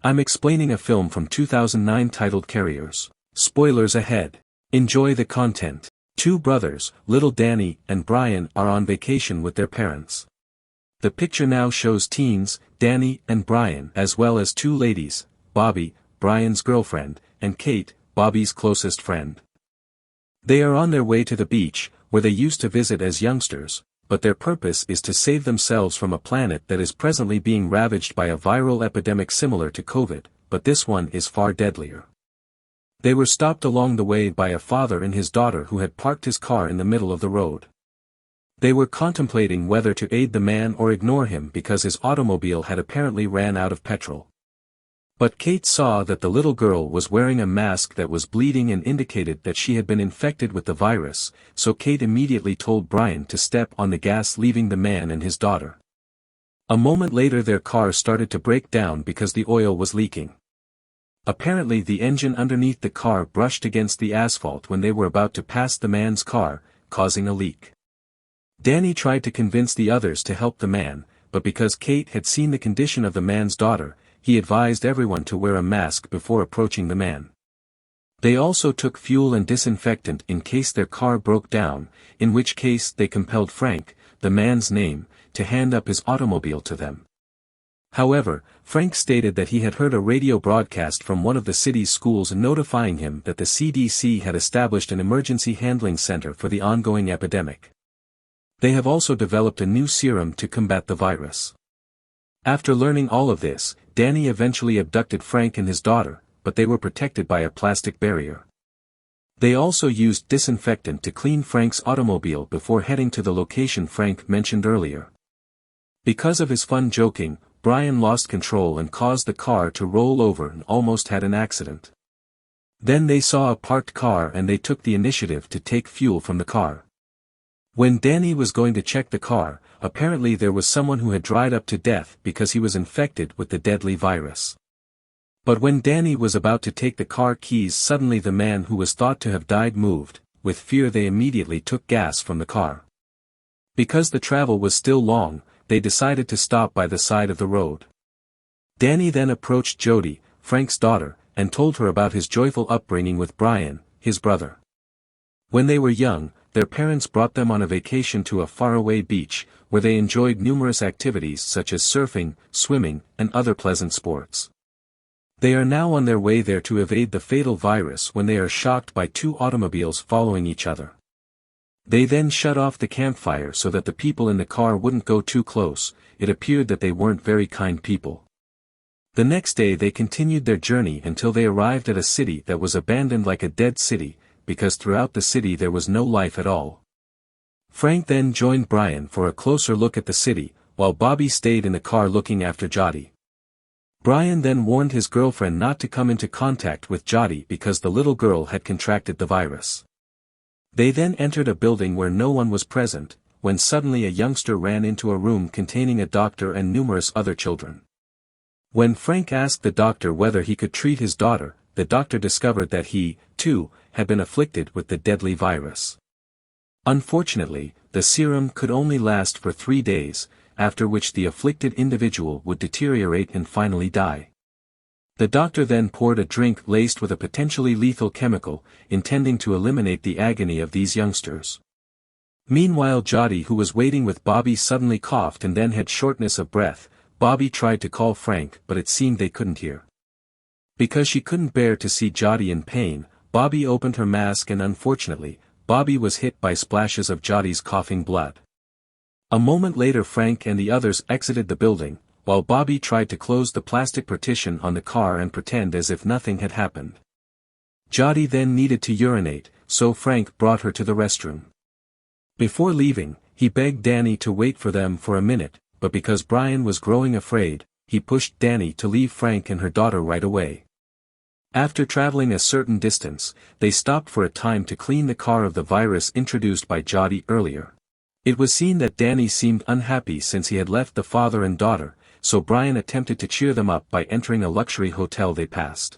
I'm explaining a film from 2009 titled Carriers. Spoilers ahead. Enjoy the content. Two brothers, little Danny and Brian, are on vacation with their parents. The picture now shows teens, Danny and Brian, as well as two ladies, Bobby, Brian's girlfriend, and Kate, Bobby's closest friend. They are on their way to the beach, where they used to visit as youngsters, but their purpose is to save themselves from a planet that is presently being ravaged by a viral epidemic similar to COVID, but this one is far deadlier. They were stopped along the way by a father and his daughter who had parked his car in the middle of the road. They were contemplating whether to aid the man or ignore him because his automobile had apparently ran out of petrol. But Kate saw that the little girl was wearing a mask that was bleeding and indicated that she had been infected with the virus, so Kate immediately told Brian to step on the gas, leaving the man and his daughter. A moment later their car started to break down because the oil was leaking. Apparently the engine underneath the car brushed against the asphalt when they were about to pass the man's car, causing a leak. Danny tried to convince the others to help the man, but because Kate had seen the condition of the man's daughter, he advised everyone to wear a mask before approaching the man. They also took fuel and disinfectant in case their car broke down, in which case they compelled Frank, the man's name, to hand up his automobile to them. However, Frank stated that he had heard a radio broadcast from one of the city's schools notifying him that the CDC had established an emergency handling center for the ongoing epidemic. They have also developed a new serum to combat the virus. After learning all of this, Danny eventually abducted Frank and his daughter, but they were protected by a plastic barrier. They also used disinfectant to clean Frank's automobile before heading to the location Frank mentioned earlier. Because of his fun joking, Brian lost control and caused the car to roll over and almost had an accident. Then they saw a parked car and they took the initiative to take fuel from the car. When Danny was going to check the car, apparently there was someone who had dried up to death because he was infected with the deadly virus. But when Danny was about to take the car keys, suddenly the man who was thought to have died moved. With fear they immediately took gas from the car. Because the travel was still long, they decided to stop by the side of the road. Danny then approached Jody, Frank's daughter, and told her about his joyful upbringing with Brian, his brother. When they were young, their parents brought them on a vacation to a faraway beach, where they enjoyed numerous activities such as surfing, swimming, and other pleasant sports. They are now on their way there to evade the fatal virus when they are shocked by two automobiles following each other. They then shut off the campfire so that the people in the car wouldn't go too close. It appeared that they weren't very kind people. The next day they continued their journey until they arrived at a city that was abandoned like a dead city, because throughout the city there was no life at all. Frank then joined Brian for a closer look at the city, while Bobby stayed in the car looking after Jody. Brian then warned his girlfriend not to come into contact with Jody because the little girl had contracted the virus. They then entered a building where no one was present, when suddenly a youngster ran into a room containing a doctor and numerous other children. When Frank asked the doctor whether he could treat his daughter, the doctor discovered that he, too, had been afflicted with the deadly virus. Unfortunately, the serum could only last for 3 days, after which the afflicted individual would deteriorate and finally die. The doctor then poured a drink laced with a potentially lethal chemical, intending to eliminate the agony of these youngsters. Meanwhile Jody, who was waiting with Bobby, suddenly coughed and then had shortness of breath. Bobby tried to call Frank, but it seemed they couldn't hear. Because she couldn't bear to see Jody in pain, Bobby opened her mask and unfortunately, Bobby was hit by splashes of Jody's coughing blood. A moment later Frank and the others exited the building, while Bobby tried to close the plastic partition on the car and pretend as if nothing had happened. Jody then needed to urinate, so Frank brought her to the restroom. Before leaving, he begged Danny to wait for them for a minute, but because Brian was growing afraid, he pushed Danny to leave Frank and her daughter right away. After traveling a certain distance, they stopped for a time to clean the car of the virus introduced by Jody earlier. It was seen that Danny seemed unhappy since he had left the father and daughter, so Brian attempted to cheer them up by entering a luxury hotel they passed.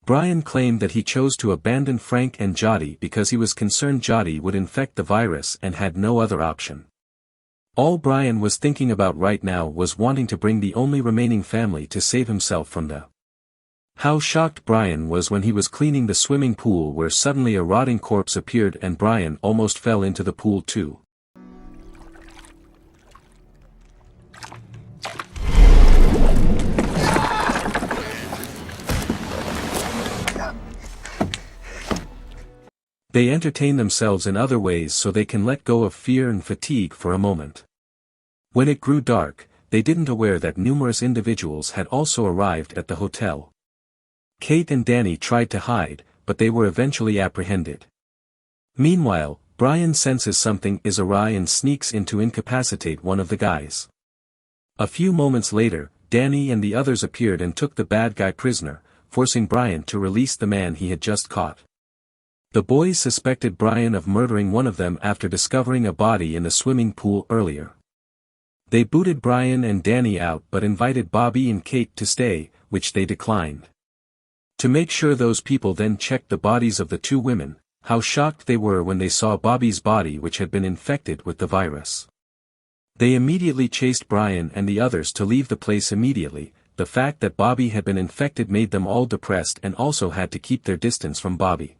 Brian claimed that he chose to abandon Frank and Jody because he was concerned Jody would infect the virus and had no other option. All Brian was thinking about right now was wanting to bring the only remaining family to save himself from the How shocked Brian was when he was cleaning the swimming pool where suddenly a rotting corpse appeared and Brian almost fell into the pool too. They entertain themselves in other ways so they can let go of fear and fatigue for a moment. When it grew dark, they didn't aware that numerous individuals had also arrived at the hotel. Kate and Danny tried to hide, but they were eventually apprehended. Meanwhile, Brian senses something is awry and sneaks in to incapacitate one of the guys. A few moments later, Danny and the others appeared and took the bad guy prisoner, forcing Brian to release the man he had just caught. The boys suspected Brian of murdering one of them after discovering a body in the swimming pool earlier. They booted Brian and Danny out but invited Bobby and Kate to stay, which they declined. To make sure those people then checked the bodies of the two women. How shocked they were when they saw Bobby's body which had been infected with the virus. They immediately chased Brian and the others to leave the place immediately. The fact that Bobby had been infected made them all depressed and also had to keep their distance from Bobby.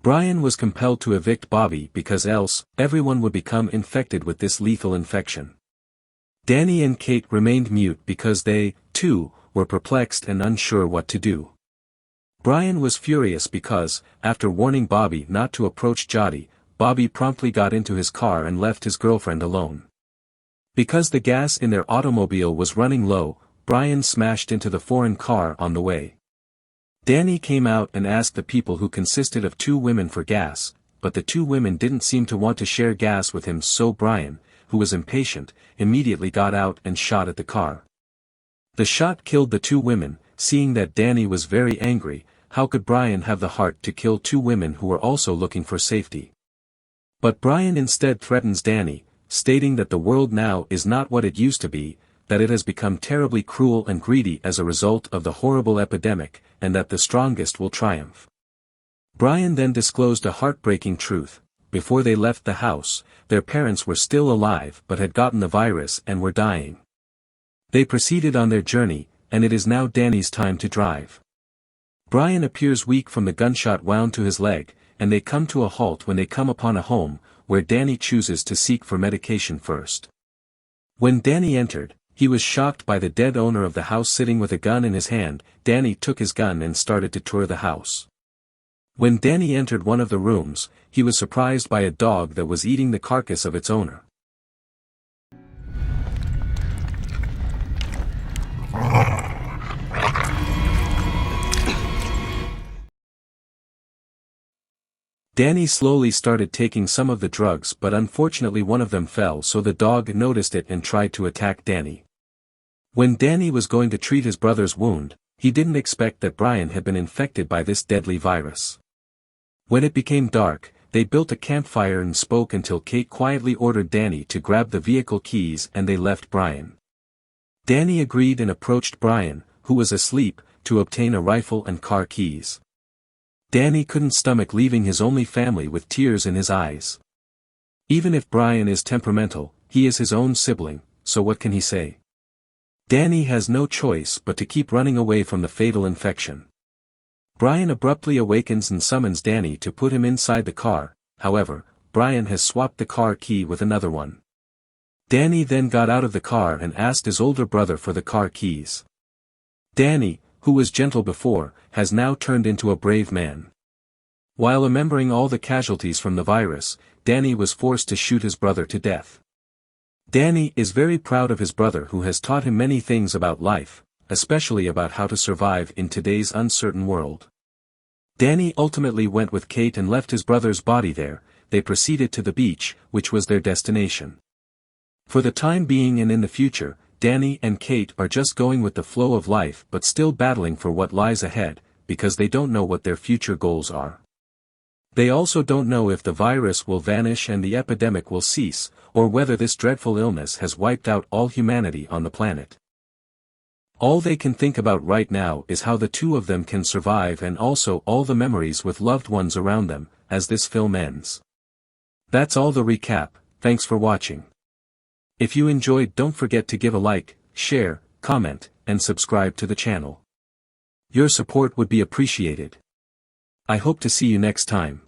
Brian was compelled to evict Bobby because else, everyone would become infected with this lethal infection. Danny and Kate remained mute because they, too, were perplexed and unsure what to do. Brian was furious because, after warning Bobby not to approach Jody, Bobby promptly got into his car and left his girlfriend alone. Because the gas in their automobile was running low, Brian smashed into the foreign car on the way. Danny came out and asked the people who consisted of two women for gas, but the two women didn't seem to want to share gas with him, so Brian, who was impatient, immediately got out and shot at the car. The shot killed the two women. Seeing that Danny was very angry, how could Brian have the heart to kill two women who were also looking for safety? But Brian instead threatens Danny, stating that the world now is not what it used to be, that it has become terribly cruel and greedy as a result of the horrible epidemic, and that the strongest will triumph. Brian then disclosed a heartbreaking truth. Before they left the house, their parents were still alive but had gotten the virus and were dying. They proceeded on their journey, and it is now Danny's time to drive. Brian appears weak from the gunshot wound to his leg, and they come to a halt when they come upon a home, where Danny chooses to seek for medication first. When Danny entered, he was shocked by the dead owner of the house sitting with a gun in his hand. Danny took his gun and started to tour the house. When Danny entered one of the rooms, he was surprised by a dog that was eating the carcass of its owner. Danny slowly started taking some of the drugs, but unfortunately one of them fell, so the dog noticed it and tried to attack Danny. When Danny was going to treat his brother's wound, he didn't expect that Brian had been infected by this deadly virus. When it became dark, they built a campfire and spoke until Kate quietly ordered Danny to grab the vehicle keys and they left Brian. Danny agreed and approached Brian, who was asleep, to obtain a rifle and car keys. Danny couldn't stomach leaving his only family with tears in his eyes. Even if Brian is temperamental, he is his own sibling, so what can he say? Danny has no choice but to keep running away from the fatal infection. Brian abruptly awakens and summons Danny to put him inside the car. However, Brian has swapped the car key with another one. Danny then got out of the car and asked his older brother for the car keys. Danny, who was gentle before, has now turned into a brave man. While remembering all the casualties from the virus, Danny was forced to shoot his brother to death. Danny is very proud of his brother who has taught him many things about life, especially about how to survive in today's uncertain world. Danny ultimately went with Kate and left his brother's body there. They proceeded to the beach, which was their destination. For the time being and in the future, Danny and Kate are just going with the flow of life but still battling for what lies ahead, because they don't know what their future goals are. They also don't know if the virus will vanish and the epidemic will cease, or whether this dreadful illness has wiped out all humanity on the planet. All they can think about right now is how the two of them can survive and also all the memories with loved ones around them, as this film ends. That's all the recap. Thanks for watching. If you enjoyed, don't forget to give a like, share, comment, and subscribe to the channel. Your support would be appreciated. I hope to see you next time.